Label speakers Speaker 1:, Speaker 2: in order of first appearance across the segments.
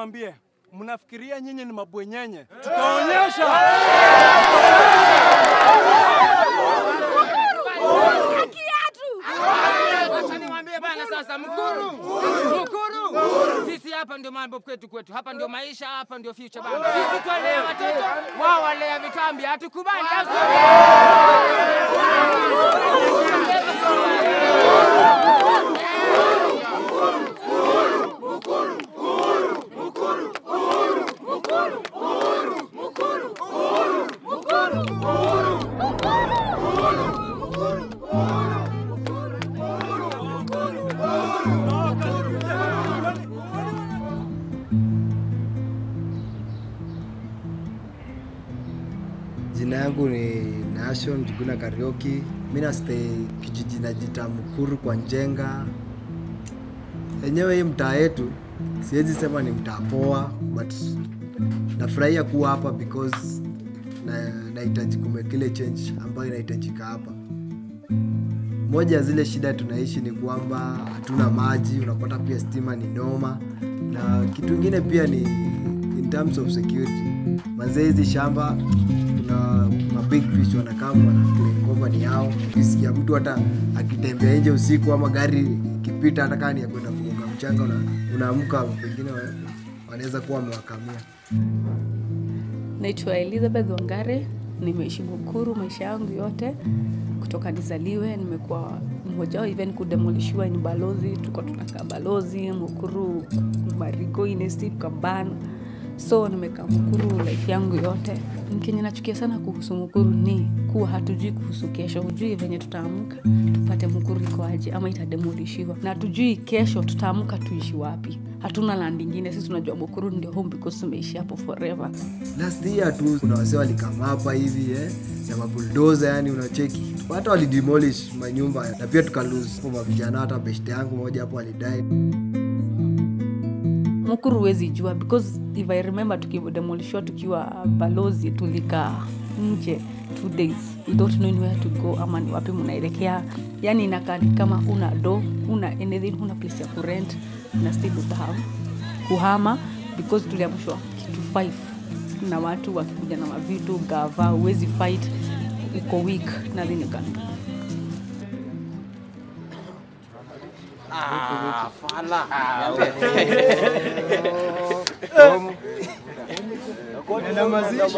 Speaker 1: niwaambie, mnafikiria nyinyi ni mabwenyenye. Tutaonyesha.
Speaker 2: Acha niwaambie bana sasa Mukuru. Sisi hapa ndio mambo kwetu. Hapa ndio maisha, hapa ndio future bana. Sisi twalea watoto, wao walea vitambi. Hatukubali.
Speaker 3: Jina yangu ni Nation Juguna Karaoke. Mimi na stay kijiji najita Mukuru kwa Njenga. Enyewe hii mtaa yetu siwezi sema ni mtaa poa, but nafurahia kuwa hapa because nahitaji kumekile change ambayo inahitajika hapa. Moja ya zile shida tunaishi ni kwamba hatuna maji, unapata pia stima ni noma, na kitu kingine pia ni in terms of security. Manze hizi shamba kuna big fish wanakaa wanaclaim company yao. Ukisikia mtu hata akitembea nje usiku ama gari ikipita hata kama ni ya kwenda kugonga mchanga, unaamka pengine wanaweza kuwa wamewakamia.
Speaker 4: Naitwa Elizabeth Wangare, nimeishi Mukuru maisha yangu yote. Kutoka nizaliwe nimekuwa mmoja wao even kudemolishiwa ni balozi, tuko tunakaa balozi Mukuru, Marigo Inesti Kabana. So nimekaa Mukuru life yangu yote. Kenye nachukia sana kuhusu Mukuru ni kuwa hatujui kuhusu kesho. Hujui venye tutaamka tupate Mukuru iko aje ama itademolishiwa. Na hatujui kesho tutaamka tuishi wapi. Hatuna land nyingine, sisi tunajua Mukuru ndio home because tumeishi hapo forever.
Speaker 3: Last year tu kuna wase walikama hapa hivi na mabulldozer, yani unacheki. Hata walidemolish manyumba na pia tukalose kwa vijana. Hata beshte yangu moja hapo alidai.
Speaker 4: Mukuru huwezi jua because if I remember tukidemolishwa tukiwa balozi tulikaa nje 2 days without knowing where to go ama ni wapi mnaelekea. Yani inakaa kama una do, una anything, una place ya kurent na still have kuhama because tuliamshwa kitu 5 na watu wakikuja na mavitu gava, huwezi fight, uko weak na nini kan.
Speaker 2: Fala.
Speaker 1: Nenda mazishi.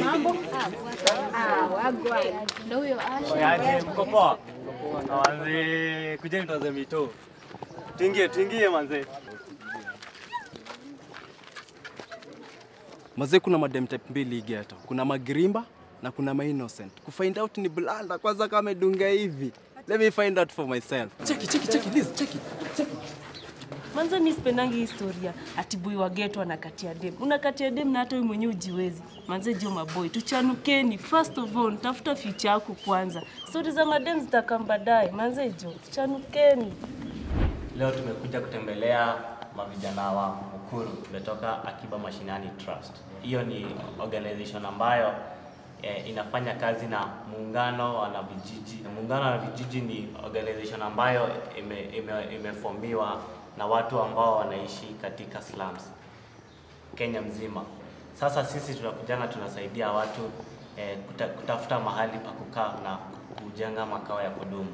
Speaker 5: Mambo? Wagwa. Ndio huyo Asha.
Speaker 6: Yaani mko poa? Manze, kujeni tuanze mito. Tuingie manze.
Speaker 1: Mazee kuna madem type 2 ghetto. Kuna magrimba na kuna ma innocent. Kufind out ni blanda kwanza kama medunga hivi. Let me find out for myself. Cheki Liz, cheki.
Speaker 7: Manza mimi sipendangi historia ati boy wa ghetto anakatia dem. Unakatia dem na hata wewe mwenyewe ujiwezi. Manza jio maboy, tuchanukeni. First of all, tafuta future yako kwanza. Story za madem zitakam baadaye. Manza jio, tuchanukeni.
Speaker 6: Leo tumekuja kutembelea mavijana wa Mukuru. Tumetoka Akiba Mashinani Trust. Hiyo ni organization ambayo inafanya kazi na muungano wa vijiji. Muungano wa vijiji ni organization ambayo imeformiwa na watu ambao wanaishi katika slums Kenya mzima. Sasa sisi tunakujana tunasaidia watu kutafuta mahali pa kukaa na kujenga makao ya kudumu.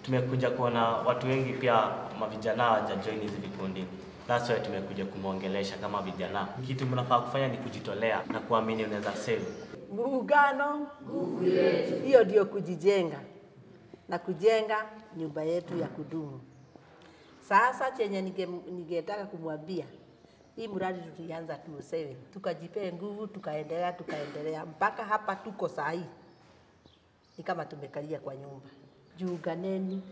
Speaker 6: Tumekuja kuona watu wengi pia mavijana hawajajoin hizi vikundi. That's why tumekuja kumuongelesha kama vijana. Kitu mnafaa kufanya ni kujitolea na kuamini unaweza save.
Speaker 8: Muungano nguvu yetu. Hiyo ndio kujijenga na kujenga nyumba yetu ya kudumu. Sasa chenye ningetaka kumwambia, hii mradi tulianza 2007, tukajipea nguvu, tukaendelea mpaka hapa tuko saa hii. Ni kama tumekalia kwa nyumba. Jiunganeni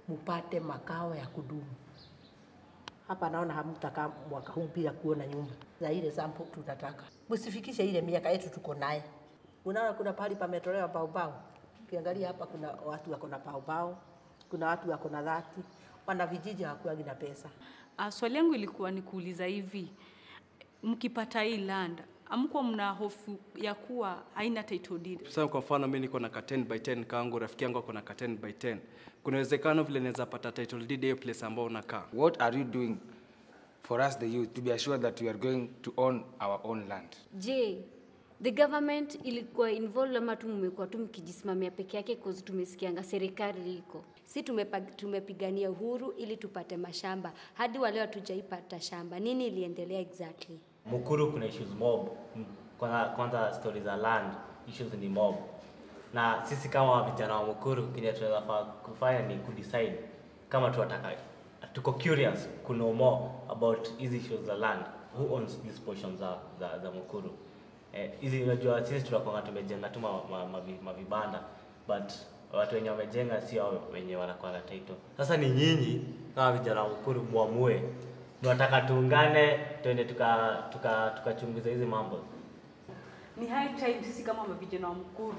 Speaker 8: mupate makao ya kudumu. Hapa naona hamtakaa mwaka huu bila kuona nyumba. Za ile sample tunataka. Msifikishe ile miaka yetu tuko naye. Unaona kuna pahali pametolewa bao. Ukiangalia hapa kuna watu wako na bao. Kuna watu wako na 30. Wana vijiji hawakuagi na pesa.
Speaker 4: Swali yangu ilikuwa ni kuuliza hivi, mkipata hii land, amkuwa mna hofu ya kuwa haina title deed?
Speaker 1: Sasa kwa mfano mimi niko na 10 by 10 kangu, rafiki yangu ako na 10 by 10. Kuna uwezekano vile naweza pata title deed hiyo place ambao unakaa.
Speaker 2: What are you doing
Speaker 9: for us the youth to be assured that we are going to own our own land.
Speaker 5: Je, the government ilikuwa involved ama tu mmekuwa tu mkijisimamia peke yake cause tumesikianga serikali liko. Si tumepigania uhuru ili tupate mashamba. Hadi wale hatujaipata shamba. Nini iliendelea exactly?
Speaker 6: Mukuru kuna issues mob. Kwanza stories za land, issues ni mob. Na sisi kama vijana wa Mukuru kile tunaweza kufanya ni kudecide kama tuko curious to know more about these issues za land. Who owns these portions za Mukuru? Hizi unajua sisi tunakuwa tumejenga tu mavibanda, but watu wenye wamejenga sio wenye wanakuwa na title. Sasa ni nyinyi kama vijana wa Mukuru muamue. Tunataka tuungane twende tukachunguza hizi mambo.
Speaker 4: Ni high time sisi kama vijana wa Mukuru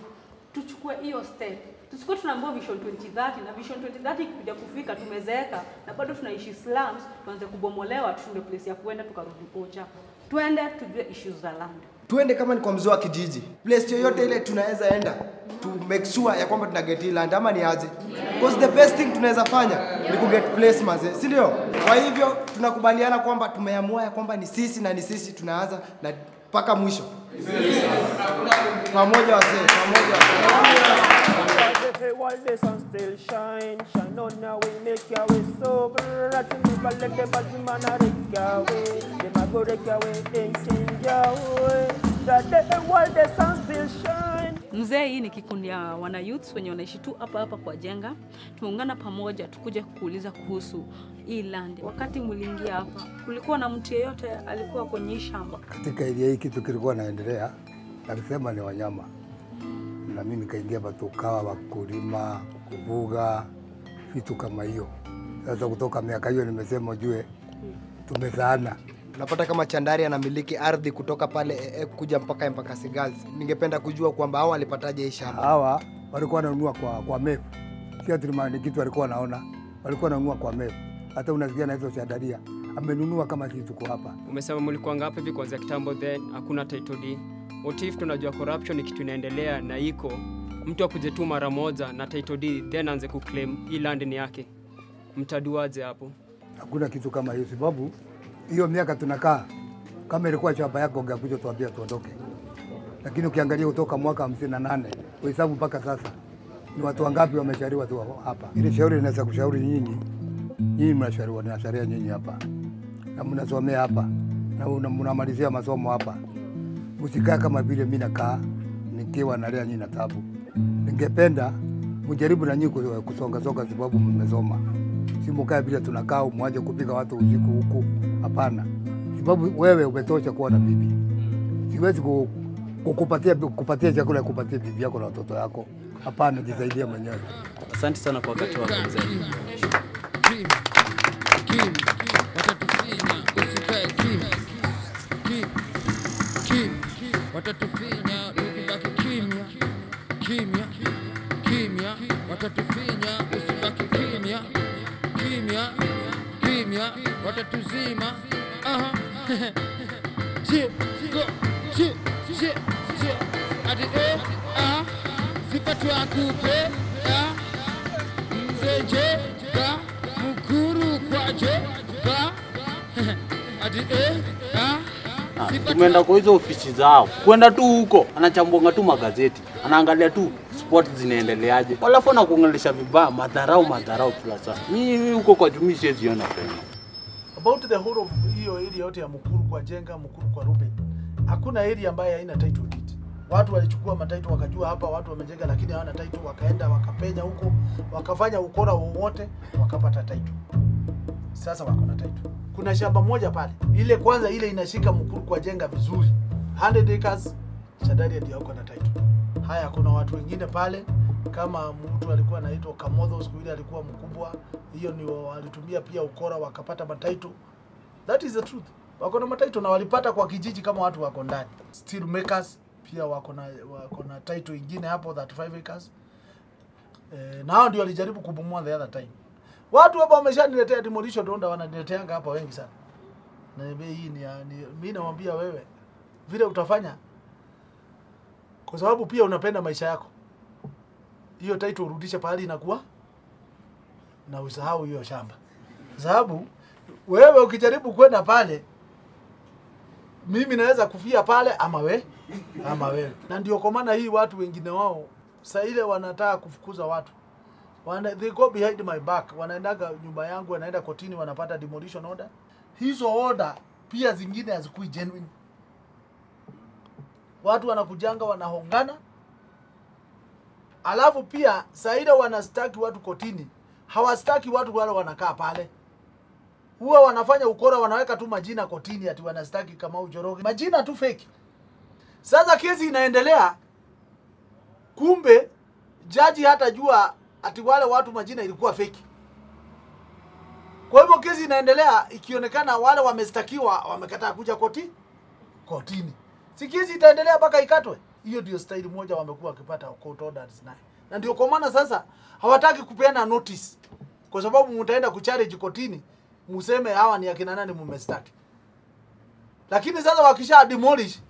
Speaker 4: tuchukue hiyo step. Tusikuwe tunaambiwa vision 2030 na vision 2030 ikikuja kufika tumezeeka na bado tunaishi slums, tuanze kubomolewa, tushinde place ya kuenda tukarudi kocha. Tuende tujue issues za land.
Speaker 3: Tuende kama ni kwa mzee wa kijiji. Place yoyote ile tunaweza enda to make sure ya kwamba tuna get land ama ni aje. Because the best thing tunaweza fanya ni ku get place maze, si ndio? Kwa hivyo tunakubaliana kwamba tumeamua ya kwamba ni sisi tunaanza na paka mwisho. Pamoja wasee,
Speaker 10: While the sun still shine on now we make your way so bright. Never let the bad man wreck away. They might go wreck away and change your way. That while the sun still shine.
Speaker 4: Mzee, hii ni kikundi ya wana youths wenye wanaishi tu hapa kwa Jenga. Tumeungana pamoja tukuje kukuuliza kuhusu hii land. Wakati mliingia hapa, kulikuwa na mtu yeyote alikuwa kwenye shamba?
Speaker 11: Katika area hii kitu kilikuwa naendelea, alisema ni wanyama. Na mimi nikaingia hapa tukawa wakulima, kufuga, vitu kama hiyo. Sasa kutoka miaka hiyo nimesema ujue tumezaana.
Speaker 3: Unapata kama Chandari anamiliki ardhi kutoka pale kuja mpaka Embakasi Girls. Ningependa kujua kwamba hao walipataje hii shamba.
Speaker 11: Hawa walikuwa wananunua kwa MEF. Sio tulimani kitu walikuwa wanaona. Walikuwa wananunua kwa MEF. Hata unasikia na hizo Chandaria amenunua kama kitu tuko hapa.
Speaker 12: Umesema mlikuwa ngapi hivi kuanzia kitambo then hakuna title deed? What if tunajua corruption ni kitu inaendelea na iko mtu akuje tu mara moja na title deed then aanze kuclaim hii land ni yake? Mtaduaje hapo?
Speaker 11: Hakuna kitu kama hiyo sababu hiyo miaka tunakaa kama ilikuwa shamba yako ungekuja tuambia tuondoke. Lakini ukiangalia kutoka mwaka 58 uhesabu mpaka sasa ni watu wangapi wameshauriwa tu hapa. Ile shauri inaweza kushauri nyinyi mnashauriwa na sharia nyinyi hapa. Na mnasomea hapa na mnamalizia masomo hapa. Msikae kama vile mimi nakaa nikiwa nalea nyinyi na tabu. Ningependa mjaribu na nyinyi kusonga sababu mmesoma. Si mkae vile tunakaa mwaje kupiga watu usiku huku. Hapana. Sababu wewe umetosha kuwa na bibi. Siwezi kukupatia chakula kupatia bibi yako na watoto yako. Hapana, jisaidie mwenyewe.
Speaker 1: Asante sana kwa wakati wako mzee.
Speaker 13: Usikae kimya. Watatufinya ukibaki kimya. Watatufinya usibaki kimya. Watatuzima. Adi sipatu akupe mzeje ga Mukuru kwaje ga adi
Speaker 14: tumeenda kwa hizo ofisi zao. Kwenda tu huko, anachambua tu magazeti. Anaangalia tu sport zinaendeleaje. Alafu anakuongelesha vibaya, madharau kila saa. Mimi huko kwa jumii siziona tena.
Speaker 15: About the whole of hiyo area yote ya Mukuru kwa Jenga, Mukuru kwa Ruben. Hakuna area ambayo haina title deed. Watu walichukua matitle wakajua hapa watu wamejenga lakini hawana title, wakaenda wakapenya huko, wakafanya ukora wowote, wakapata title. Sasa wako na title. Kuna shamba moja pale. Ile kwanza ile inashika Mukuru kwa Jenga vizuri. 100 acres. Chandaria ndio yuko na title. Haya kuna watu wengine pale kama mtu alikuwa anaitwa Kamodho siku ile alikuwa mkubwa. Hiyo ni walitumia pia ukora wakapata matitle. That is the truth. Wako na matitle na walipata kwa kijiji kama watu wako ndani. Steel makers pia wako na title nyingine hapo 35 acres. Nao ndio walijaribu kubomoa the other time. Watu hapa wameshaniletea demolition order wananileteanga hapa wengi sana. Na hii ni mimi nawaambia wewe vile utafanya kwa sababu pia unapenda maisha yako. Hiyo title urudishe pahali inakuwa na usahau hiyo shamba. Sababu Wewe ukijaribu kwenda pale, mimi naweza kufia pale ama wewe. Na ndio kwa maana hii watu wengine wao saa ile wanataka kufukuza watu. They go behind my back. Wanaendaga nyumba yangu, wanaenda kotini, wanapata demolition order. Hizo order pia zingine hazikui genuine. Watu wanakujanga wanahongana. Alafu pia saa ile wanastaki watu kotini, hawastaki watu wale wanakaa pale. Huwa wanafanya ukora, wanaweka tu majina kotini ati wanastaki kama Njoroge. Majina tu fake. Sasa kesi inaendelea. Kumbe jaji hata jua ati wale watu majina ilikuwa fake. Kwa hivyo kesi inaendelea, ikionekana wale wamestakiwa wamekataa kuja kotini. Si kesi itaendelea mpaka ikatwe. Hiyo ndio style moja wamekuwa wakipata court orders naye. Na ndio kwa maana sasa hawataki kupeana notice. Kwa sababu mtaenda kuchallenge kotini, museme hawa ni akina nani mmestaki. Lakini sasa wakisha demolish,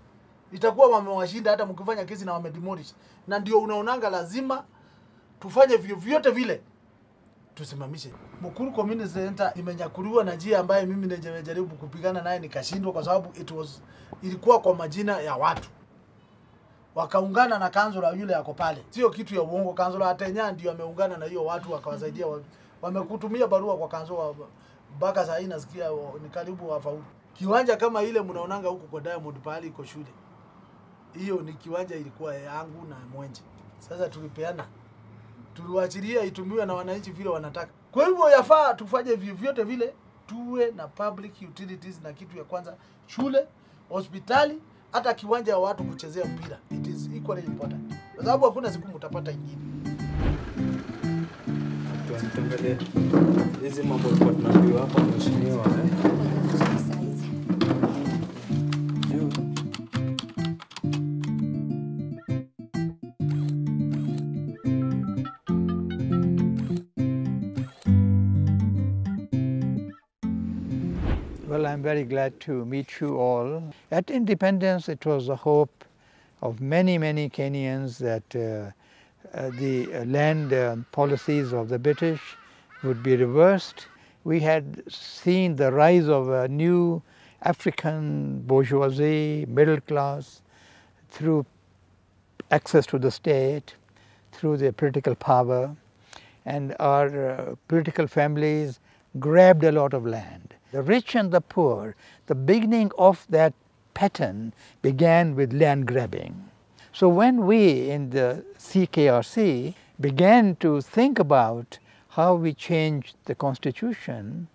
Speaker 15: itakuwa wamewashinda hata mkifanya kesi na wamedemolish. Na ndio unaonanga lazima tufanye vyote vile tusimamishe. Mukuru Community Center imenyakuliwa na njia ambaye mimi nimejaribu kupigana naye nikashindwa, kwa sababu ilikuwa kwa majina ya watu. Wakaungana na kansula yule yako pale. Sio kitu ya uongo, kansula Atenya ndio ameungana na hiyo watu wakawasaidia. Wamekutumia barua kwa kansula mpaka saa hii nasikia ni karibu wafaulu. Kiwanja kama ile mnaonanga huko kwa Diamond pale iko shule. Hiyo ni kiwanja ilikuwa yangu na Mwenje. Sasa tulipeana. Tuliwaachilia itumiwe na wananchi vile wanataka. Kwa hivyo yafaa tufanye vyote vile, tuwe na public utilities, na kitu ya kwanza shule, hospitali, hata kiwanja ya watu kuchezea mpira. It is equally important. Kwa sababu hakuna siku mtapata ingine.
Speaker 1: Tuangalie hizi mambo kwa tunaambiwa hapa mheshimiwa
Speaker 16: Well, I'm very glad to meet you all. At independence, it was the hope of many, many Kenyans that the land policies of the British would be reversed. We had seen the rise of a new African bourgeoisie, middle class, through access to the state, through their political power, and our political families grabbed a lot of land. The rich and the poor, the beginning of that pattern began with land grabbing. So when we in the CKRC began to think about how we changed the constitution,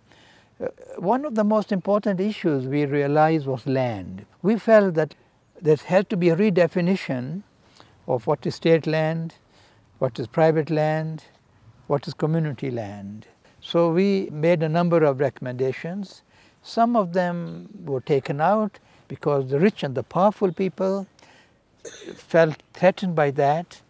Speaker 16: one of the most important issues we realized was land. We felt that there had to be a redefinition of what is state land, what is private land, what is community land. So we made a number of recommendations. Some of them were taken out because the rich and the powerful people felt threatened by that.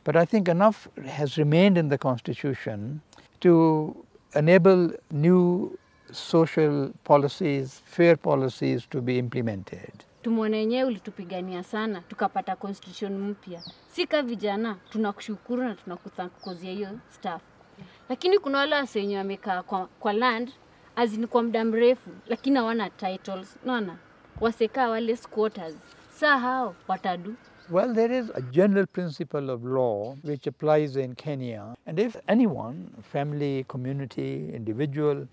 Speaker 16: But I think enough has remained in the Constitution to enable new social policies, fair policies to be implemented.
Speaker 5: Tumeona yenyewe ulitupigania sana, tukapata constitution mpya. Sika vijana, tunakushukuru na tunakuthankia hiyo staff. Lakini kuna wale wasenye wamekaa kwa land azini kwa muda mrefu, lakini hawana titles. Unaona? Waseka wale squatters. Saa hao watadu.
Speaker 16: Well, there is a general principle of law which applies in Kenya, and if anyone, family, community, individual,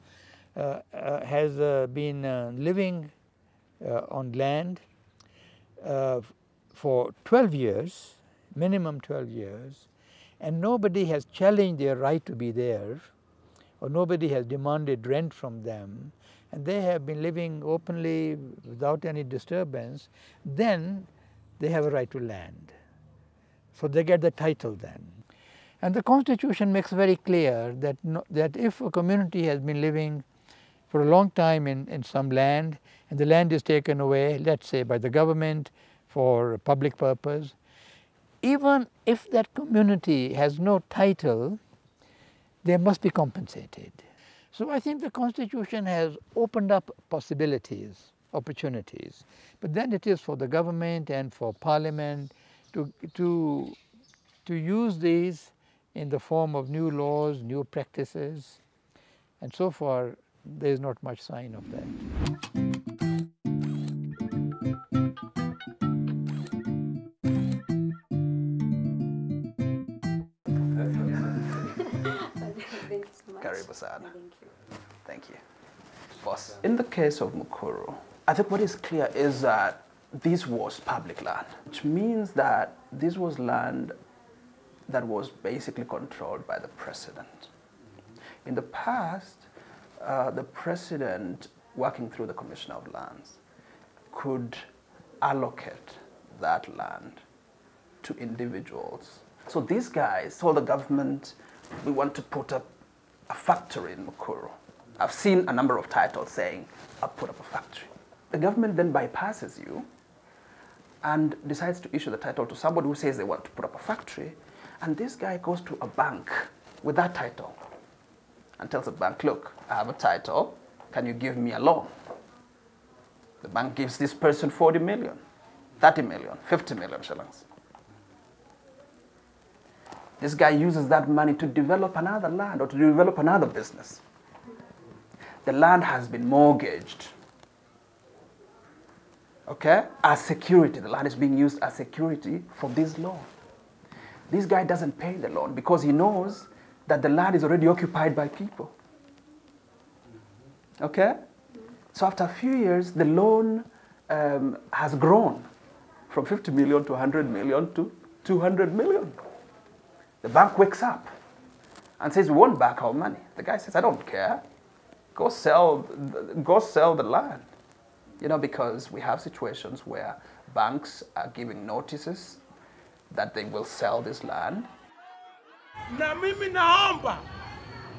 Speaker 16: has been living on land for 12 years, minimum 12 years, and nobody has challenged their right to be there, or nobody has demanded rent from them, and they have been living openly without any disturbance, then they have a right to land. So they get the title then. And the Constitution makes very clear that, that if a community has been living for a long time in some land, and the land is taken away, let's say by the government for public purpose, even if that community has no title, they must be compensated. So I think the Constitution has opened up possibilities, opportunities, but then it is for the government and for Parliament to use these in the form of new laws, new practices, and so far there is not much sign of that.
Speaker 17: Karibu sana. Thank you. Boss, in the case of Mukuru, I think what is clear is that this was public land, which means that this was land that was basically controlled by the president. In the past, the president, working through the Commissioner of Lands, could allocate that land to individuals. So these guys told the government, we want to put up a factory in Mukuru. I've seen a number of titles saying, I'll put up a factory. The government then bypasses you and decides to issue the title to somebody who says they want to put up a factory, and this guy goes to a bank with that title and tells the bank, look, I have a title, can you give me a loan? The bank gives this person 40 million, 30 million, 50 million shillings. This guy uses that money to develop another land or to develop another business. The land has been mortgaged, okay, as security. The land is being used as security for this loan. This guy doesn't pay the loan because he knows that the land is already occupied by people, okay? So after a few years, the loan has grown from 50 million to 100 million to 200 million. The bank wakes up and says, we want back our money. The guy says, I don't care. Go sell the land. You know, because we have situations where banks are giving notices that they will sell this land.
Speaker 18: Na mimi naomba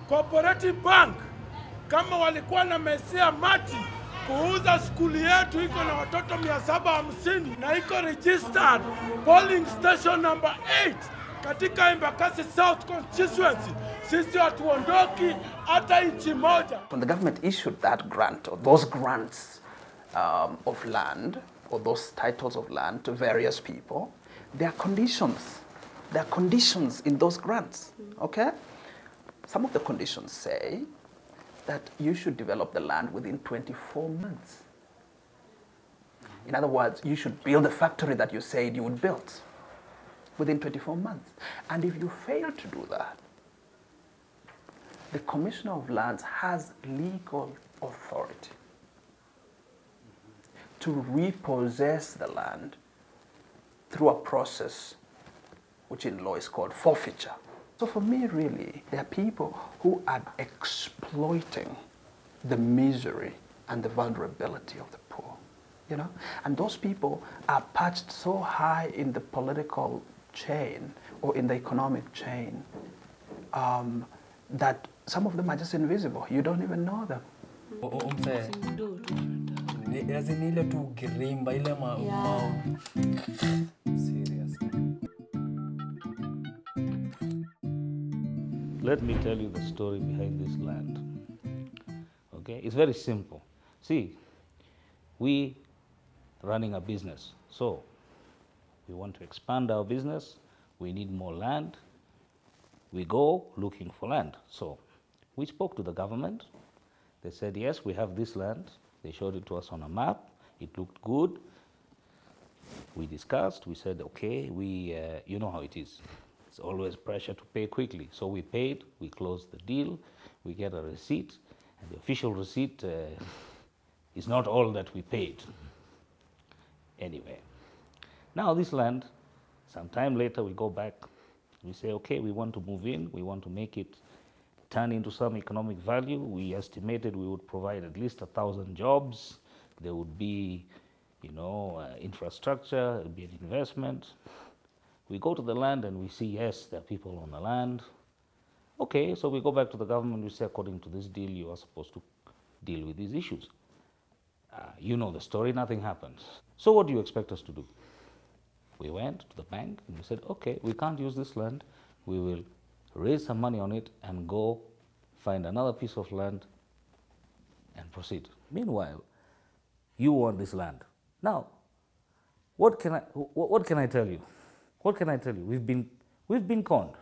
Speaker 18: Cooperative Bank kama walikuwa na mesia mati kuuza skuli yetu iko na watoto 750 na iko registered polling station number 8 katika Embakasi South constituency. Sisi hatuondoki hata inchi moja.
Speaker 17: When the government issued that grant or those grants of land or those titles of land to various people, there are conditions. There are conditions in those grants, okay? Some of the conditions say that you should develop the land within 24 months. In other words, you should build the factory that you said you would build within 24 months. And if you fail to do that, the Commissioner of Lands has legal authority to repossess the land through a process which in law is called forfeiture. So for me, really, there are people who are exploiting the misery and the vulnerability of the poor, you know? And those people are perched so high in the political chain or in the economic chain that some of them are just invisible. You don't even know them.
Speaker 1: Ile tu girimba ile seriously.
Speaker 19: Let me tell you the story behind this land. Okay, it's very simple. See, we running a business, so we want to expand our business. We need more land. We go looking for land. So we spoke to the government. They said, yes, we have this land. They showed it to us on a map. It looked good. We discussed. We said, okay, you know how it is. It's always pressure to pay quickly. So we paid. We closed the deal. We get a receipt. And the official receipt is not all that we paid. Anyway, now this land, some time later we go back. We say, okay, we want to move in. We want to make it turn into some economic value. We estimated we would provide at least 1,000 jobs. There would be, you know, infrastructure, it would be an investment. We go to the land and we see, yes, there are people on the land. Okay, so we go back to the government, we say, according to this deal, you are supposed to deal with these issues. You know the story, nothing happens. So what do you expect us to do? We went to the bank and we said, okay, we can't use this land. We will raise some money on it and go find another piece of land and proceed. Meanwhile, you want this land. Now, what can I tell you? What can I tell you? We've been conned.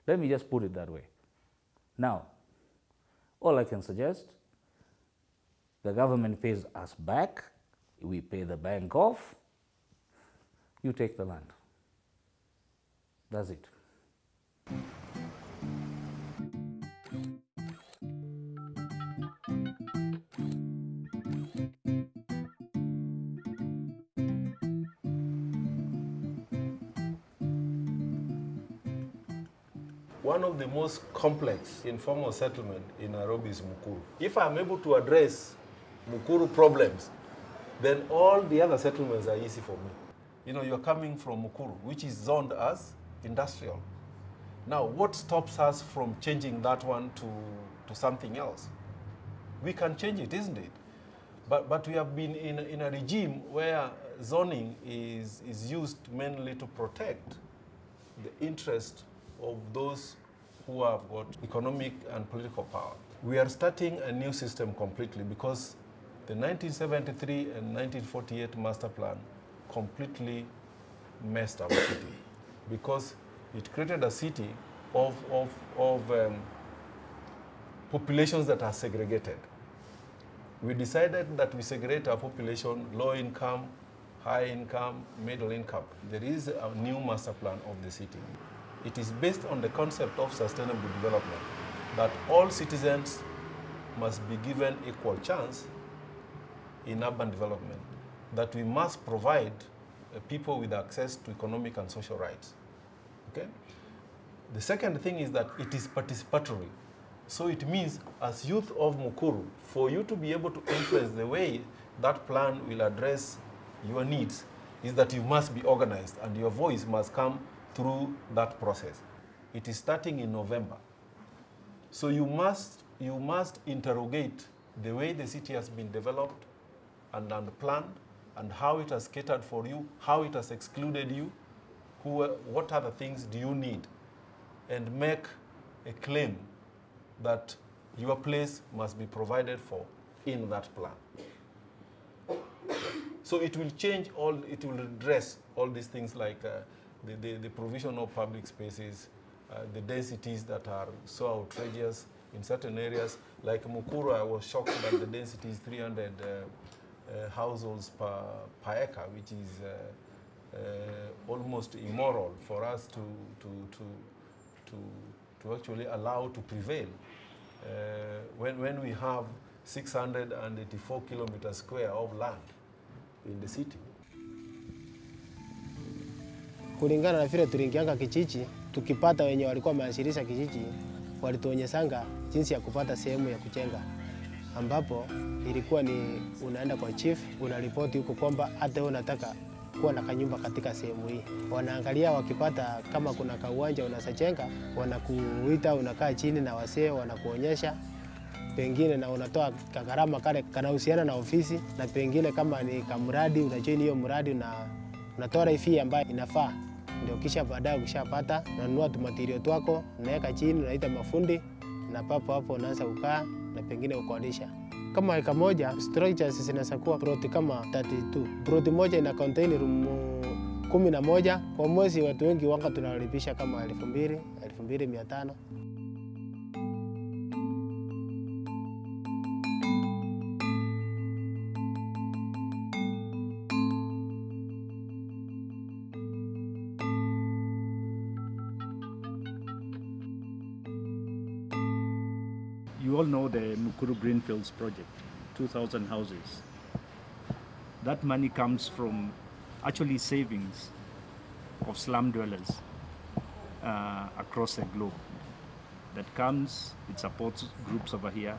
Speaker 19: Let me just put it that way. Now, all I can suggest The government pays us back, we pay the bank off, you take the land. That's it.
Speaker 20: One of the most complex informal settlement in Nairobi is Mukuru. If I'm able to address Mukuru problems, then all the other settlements are easy for me. You know, you're coming from Mukuru, which is zoned as industrial. Now, what stops us from changing that one to something else? We can change it, isn't it? But we have been in a regime where zoning is used mainly to protect the interest of those who have got economic and political power. We are starting a new system completely because the 1973 and 1948 master plan completely messed our city because it created a city of populations that are segregated. We decided that we segregate our population, low income, high income, middle income. There is a new master plan of the city. It is based on the concept of sustainable development, that all citizens must be given equal chance in urban development, that we must provide people with access to economic and social rights. Okay? The second thing is that it is participatory. So it means, as youth of Mukuru, for you to be able to influence the way that plan will address your needs, is that you must be organized and your voice must come through that process. It is starting in November. So you must interrogate the way the city has been developed and planned, and how it has catered for you, how it has excluded you, what other things do you need, and make a claim that your place must be provided for in that plan. So it will change it will address all these things like the provision of public spaces, the densities that are so outrageous in certain areas. Like Mukuru, I was shocked that the density is 300 households per acre, which is almost immoral for us to actually allow to prevail. When we have 684 kilometers square of land in the city.
Speaker 21: Kulingana na vile tuliingianga kijiji, tukipata wenye walikuwa wameashirisha kijiji, walituonyeshanga jinsi ya kupata sehemu ya kujenga, ambapo ilikuwa ni unaenda kwa chief, unaripoti huko kwamba hata unataka kuwa na kanyumba katika sehemu hii. Wanaangalia wakipata kama kuna kauwanja unasajenga, wanakuita, unakaa chini na wasee, wanakuonyesha pengine na unatoa gharama kale kanahusiana na ofisi, na pengine kama ni kamradi unajoin hiyo mradi unatoa fee ambayo inafaa. Ndio kisha baadaye ukishapata unanunua tu material twako, unaweka chini, unaita mafundi, na papo hapo unaanza kukaa na pengine ukodisha. Kama eka moja, structures zinaweza kuwa plot kama 32. Plot moja ina contain room 11. Kwa mwezi watu wengi wanga tunalipisha kama 2,000, 2,500.
Speaker 22: You all know the Mukuru Greenfields project, 2,000 houses. That money comes from actually savings of slum dwellers across the globe. That comes, it supports groups over here.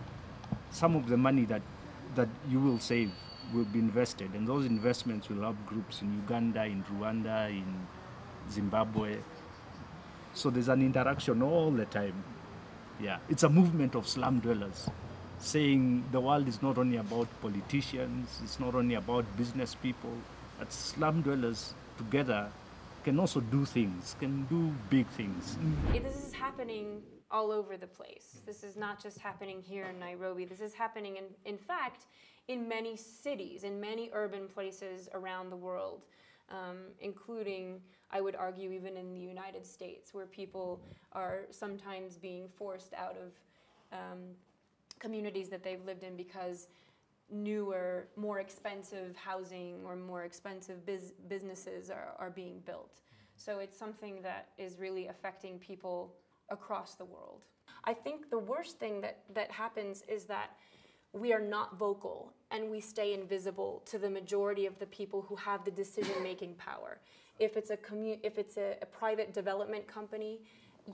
Speaker 22: Some of the money that you will save will be invested, and those investments will help groups in Uganda, in Rwanda, in Zimbabwe. So there's an interaction all the time. Yeah, it's a movement of slum dwellers, saying the world is not only about politicians, it's not only about business people, that slum dwellers together can also do things, can do big things.
Speaker 23: This is happening all over the place. This is not just happening here in Nairobi. This is happening, in fact, in many cities, in many urban places around the world. Including, I would argue, even in the United States, where people are sometimes being forced out of communities that they've lived in because newer, more expensive housing or more expensive businesses are being built. So it's something that is really affecting people across the world. I think the worst thing that happens is that we are not vocal and we stay invisible to the majority of the people who have the decision-making power. If it's a private development company,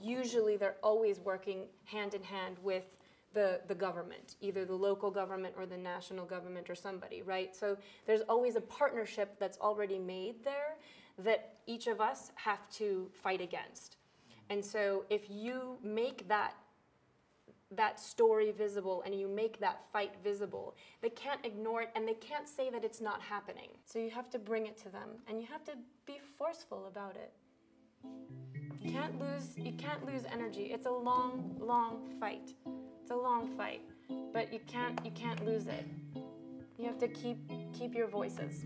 Speaker 23: usually they're always working hand in hand with the government, either the local government or the national government or somebody, right? So there's always a partnership that's already made there that each of us have to fight against. And so if you make that story visible and you make that fight visible, they can't ignore it and they can't say that it's not happening. So you have to bring it to them and you have to be forceful about it. You can't lose energy. It's a long, long fight. It's a long fight, but you can't lose it. You have to keep your voices.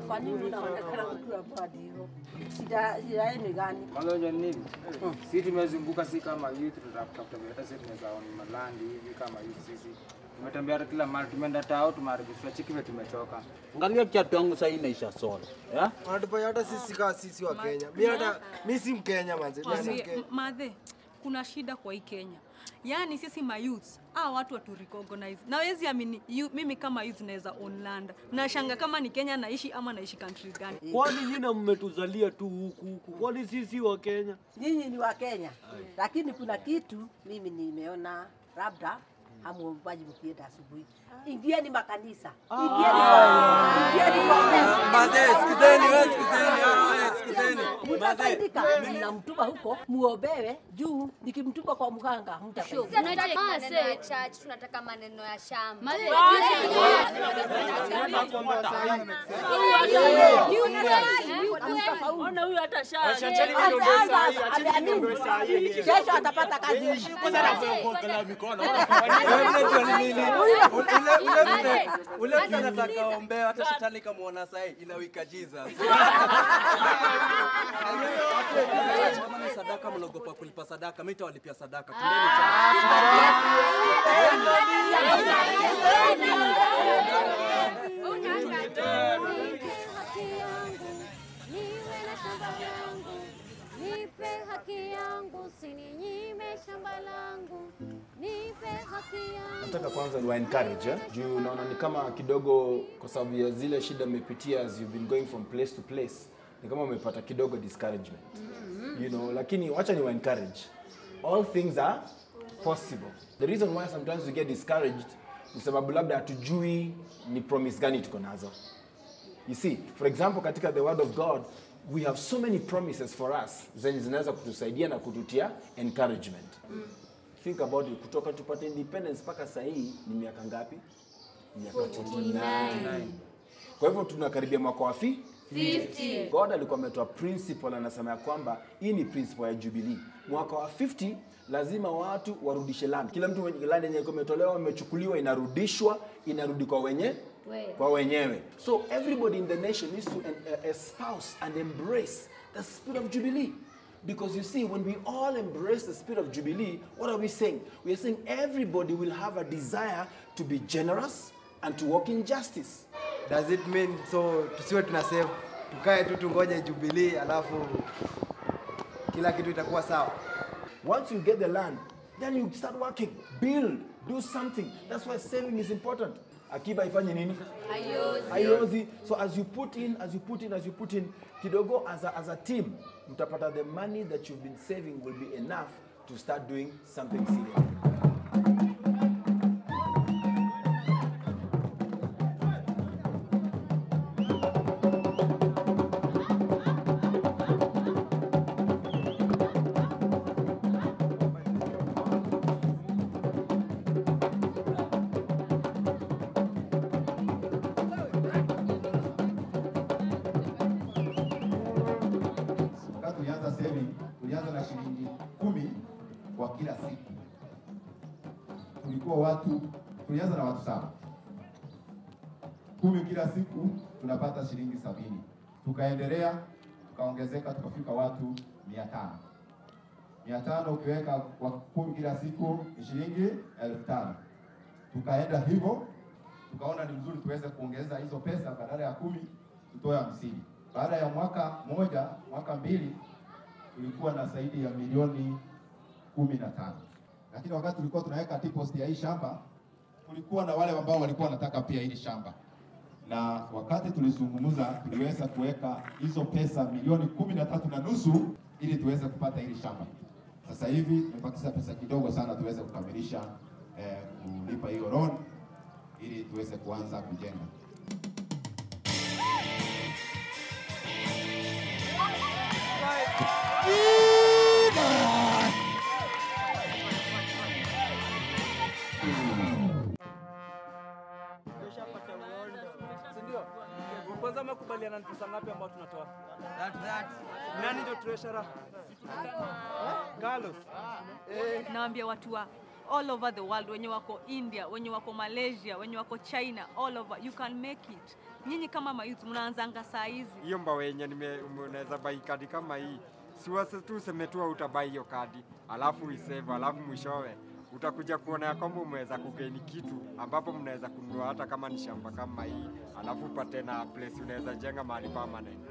Speaker 2: Kwa nini unaonekana ukiwa bado hivyo? Shida yenu gani?
Speaker 9: Malonja nini? Sisi tumezunguka si kama youth tunatafuta hata sisi tunaweza on malandi hivi kama youth sisi. Tumetembea kila mahali, tumeenda tao, tumeharibishwa chiki vile tumechoka.
Speaker 14: Angalia kiatu yangu sasa inaisha sola. Yeah?
Speaker 3: Wanatufanya hata sisi kama sisi wa Kenya. Mimi si Mkenya manze.
Speaker 7: Madhe, kuna shida kwa hii Kenya. Yaani sisi mayouth, watu watu recognize. Na wezi amini, mimi kama youth naweza own land. Nashanga kama ni Kenya naishi ama naishi country gani.
Speaker 8: Kwani nyinyi mmetuzalia tu huku? Kwani sisi wa Kenya?
Speaker 2: Nyinyi ni wa Kenya. Lakini kuna kitu mimi nimeona labda hamuombaji mkienda asubuhi. Ingieni makanisa. Ingieni mnamtuma huko muombewe juu nikimtuma kwa mganga mtakufa.
Speaker 5: Tunataka maneno ya shamba.
Speaker 2: Ona huyu hata shamba. Kesho atapata kazi.
Speaker 1: Ule tunataka ombe hata shetani kamaona sasa inawika Jesus. Kama ni sadaka mnaogopa kulipa sadaka, mimi nitawalipia sadaka. Tendeni
Speaker 24: Nipe haki yangu, usininyime shamba langu. Nipe haki yangu.
Speaker 9: Nataka kwanza ni encourage juu naona ni kama kidogo kwa sababu ya zile shida mmepitia as you've been going from place to place. Ni kama umepata kidogo discouragement. You know, lakini wacha ni encourage. All things are possible. The reason why sometimes we get discouraged ni sababu labda hatujui ni promise gani tuko nazo. You see, for example, katika the word of God, we have so many promises for us zenye zinaweza kutusaidia na kututia encouragement. Think about it, kutoka tupate independence mpaka sasa hii ni miaka ngapi? Miaka 49. Kwa hivyo tunakaribia mwaka wa 50. God alikuwa ametoa principle anasema ya kwamba hii ni principle ya Jubilee. Mwaka wa 50 lazima watu warudishe land. Kila mtu mwenye land yenye imetolewa imechukuliwa inarudishwa, inarudi kwa wenyewe. So everybody in the nation needs to espouse and embrace the spirit of Jubilee. Because you see, when we all embrace the spirit of Jubilee, what are we saying? We are saying everybody will have a desire to be generous and to walk in justice.
Speaker 3: Does it mean so tusiwe tunasave tukae tu tungoje Jubilee alafu kila kitu itakuwa sawa?
Speaker 9: Once you get the land, then you start working, build, do something. That's why saving is important. Akiba ifanye nini? Haiozi. So as you put in, kidogo as a team, mtapata the money that you've been saving will be enough to start doing something serious.
Speaker 25: Tulianza na shilingi 10 kwa kila siku. Tulianza na watu 7. 10 kila siku tunapata shilingi 70. Tukaendelea, tukaongezeka tukafika watu 500. 500 ukiweka kwa 10 kila siku ni shilingi 5,000. Tukaenda hivyo, tukaona ni mzuri tuweze kuongeza hizo pesa, badala ya 10 tutoe 50. Baada ya mwaka moja, mwaka mbili, tulikuwa na zaidi ya milioni 15. Lakini wakati tulikuwa tunaweka deposit ya hii shamba, kulikuwa na wale ambao walikuwa wanataka pia hili shamba. Na wakati tulizungumza, tuliweza kuweka hizo pesa milioni 13.5 ili tuweze kupata hili shamba. Sasa hivi tumepakisha pesa kidogo sana tuweze kukamilisha kulipa hiyo loan ili tuweze kuanza kujenga.
Speaker 1: Kwanza makubaliana ni pesa ngapi ambayo tunatoa? Nani ndio treasurer? Carlos.
Speaker 7: Naambia watu wa all over the world, wenye wako India, wenye wako Malaysia, wenye wako China, all over, you can make it. Nyinyi kama mayouth mnaanzanga saa hizi.
Speaker 4: Hiyo mbao wenye unaweza buy kadi kama hii. Siwase tu semetua utabai hiyo kadi, alafu isave, alafu mwishowe utakuja kuona ya kwamba umeweza kugain kitu ambapo mnaweza kununua hata kama ni shamba kama hii, alafu upate na place unaweza jenga mahali permanent.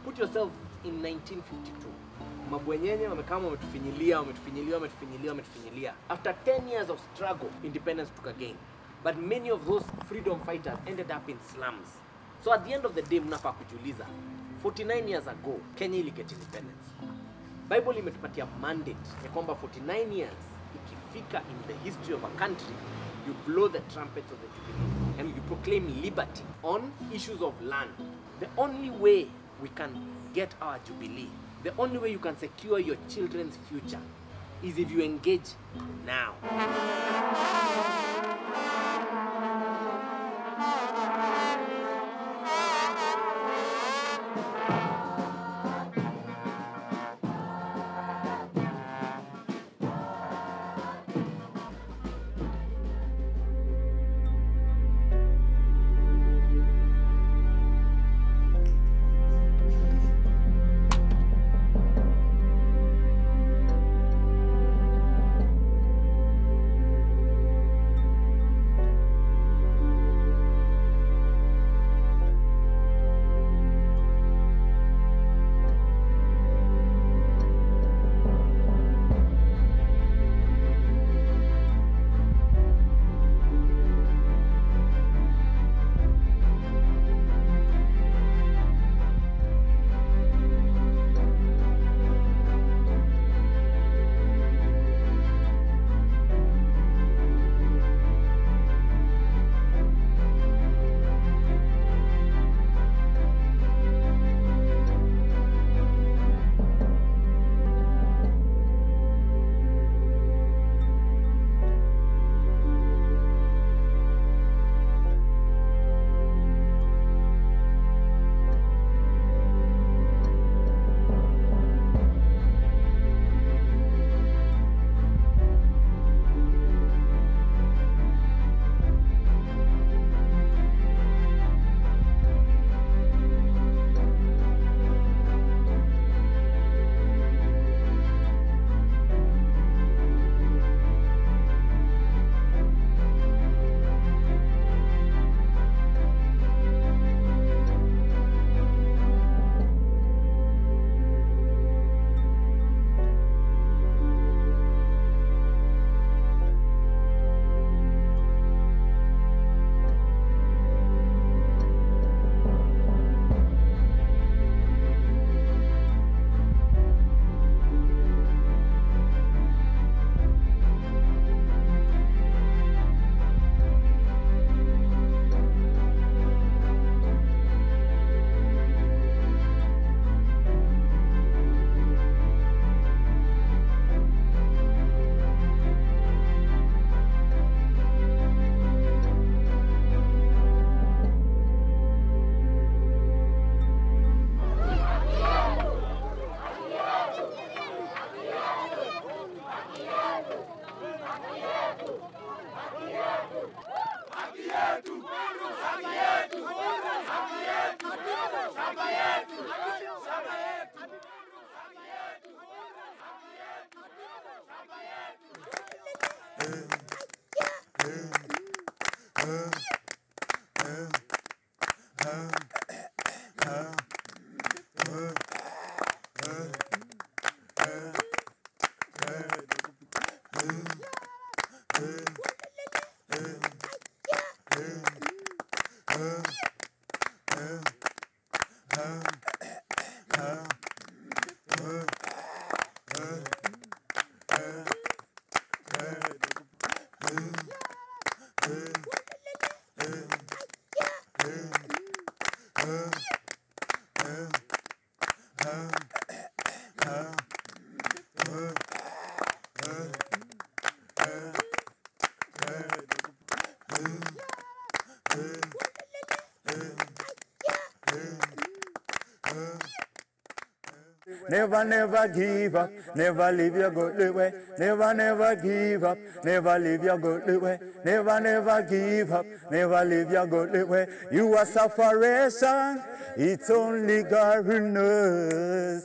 Speaker 6: Put yourself in 1952. Mabwenyenye wamekama wametufinyilia. After 10 years of struggle, independence took again. But many of those freedom fighters ended up in slums. So at the end of the day, mnafaa kujiuliza, 49 years ago, Kenya ili get independence. Bible imetupatia mandate ya kwamba 49 years ikifika in the history of a country, you blow the trumpet of the Jubilee and you proclaim liberty on issues of land. The only way we can get our Jubilee, the only way you can secure your children's future is if you engage now.
Speaker 10: Never, never give up, never leave your godly way. Never, never give up, never leave your godly way. Never, never give up, never leave your godly way. You are separation, it's only God who knows.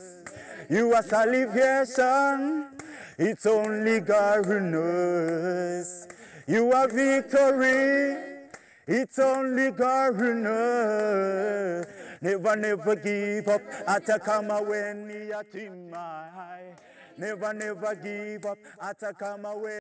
Speaker 10: You are salvation, it's only God who knows. You are victory, it's only God who knows. Never, never give up. Atakama when yatimai. Never, never give up. Atakama when